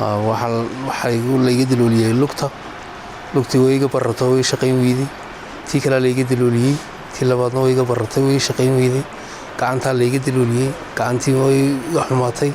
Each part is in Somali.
waxaa layga dalooliyey lugtii way iga barato way shaqayn weyday, tii kale layga dalooliyey, tii labaadna way iga baratay way shaqayn weyday, gacantaa layga dalooliyey, gacantii way iga xumaatay,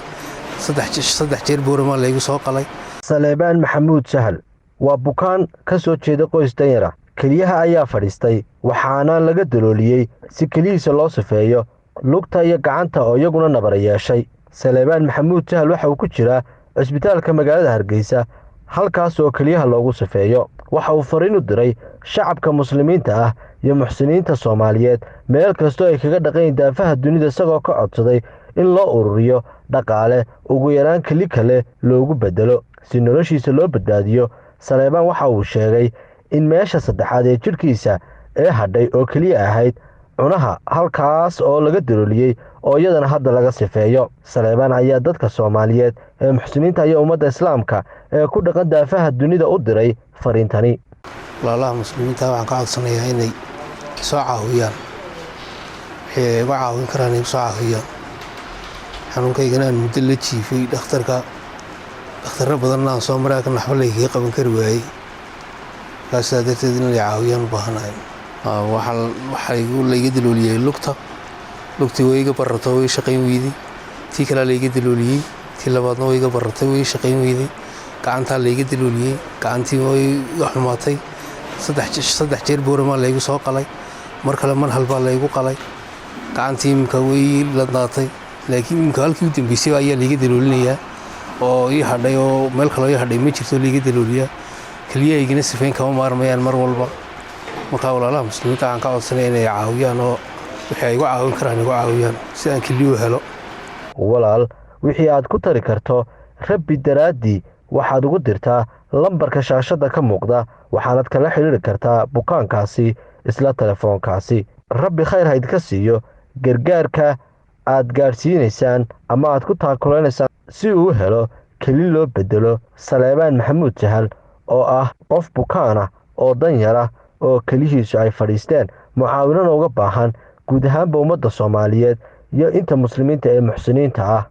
saddex jeer booramaa laygu soo qalay. Saleebaan Maxamuud Sahal waa bukaan ka soo jeeda qoys danyar ah. Keliyaha ayaa fadhiistay waxaana laga dalooliyey si keliyihiisa loo safeeyo lugta iyo gacanta oo iyaguna nabar yeeshay. Saleebaan Maxamuud Sahal waxa uu ku jiraa cisbitaalka magaalada Hargeysa halkaas oo keliyaha loogu safeeyo. Waxa uu fariin u diray shacabka muslimiinta ah iyo muxsiniinta Soomaaliyeed meel kastoo ay kaga dhaqayn daafaha dunida isagoo ka codsaday in loo ururiyo dhaqaale ugu yaraan keli kale loogu bedelo si noloshiisa loo badbaadiyo. Saleebaan waxa uu sheegay in meesha saddexaad ee jidhkiisa ee hadhay oo keliya ahayd cunaha halkaas oo laga dalooliyey oo iyadana hadda laga sifeeyo. Saleebaan ayaa dadka Soomaaliyeed ee muxsiniinta iyo ummadda Islaamka ee ku dhaqan daafaha dunida u diray fariintani. walaalaha muslimiinta waxaan ka codsanayaa inay soo caawiyaan, waxay iga caawin karaan inay soo caawiyaan. xanuunkaygana aan muddo la jiifay dhakhtarro badanna aan soo maray kan waxba laygaga qaban kari waayey, kaasaa darteed in lay caawiyaan u baahanahay. waxaa layga dalooliyey lugtii way iga barato way shaqayn weyday, tii kale layga dalooliyey, tii labaadna way iga baratay way shaqayn weyday, gacantaa layga dalooliyey, gacantii way iga xumaatay, saddex jeer booramaa laygu soo qalay, mar kale manhal baa laygu qalay, gacantii imika way ladnaatay, laakiin imika halkii u dambeysay ayaa layga daloolinayaa oo ii hadhay oo meel kaloo ii hadhay ma jirto layga dalooliyaa. keliyahaygana sifayn kama maarmayaan mar walba. markaa walaalaha muslimiinta waxaan ka codsanaya inay caawiyaan oo wixii ay igu caawin karaan igu caawiyaan si aan keliyu helo. walaal wixii aad ku tari karto Rabbi daraaddii waxaad ugu dirtaa lambarka shaashadda ka muuqda, waxaanad kala xiriiri kartaa bukaankaasi isla telefoonkaasi. Rabbi khayr ha idinka siiyo gargaarka aad gaadhsiinaysaan ama aad ku taakulaysaan si uu helo keli loo bedelo. Saleebaan Maxamuud Sahal oo ah qof bukaan ah oo danyar ah oo keliyihiisu ay fadhiisteen, mucaawinana uga baahan guud ahaanba ummadda Soomaaliyeed iyo inta muslimiinta ee muxsiniinta ah.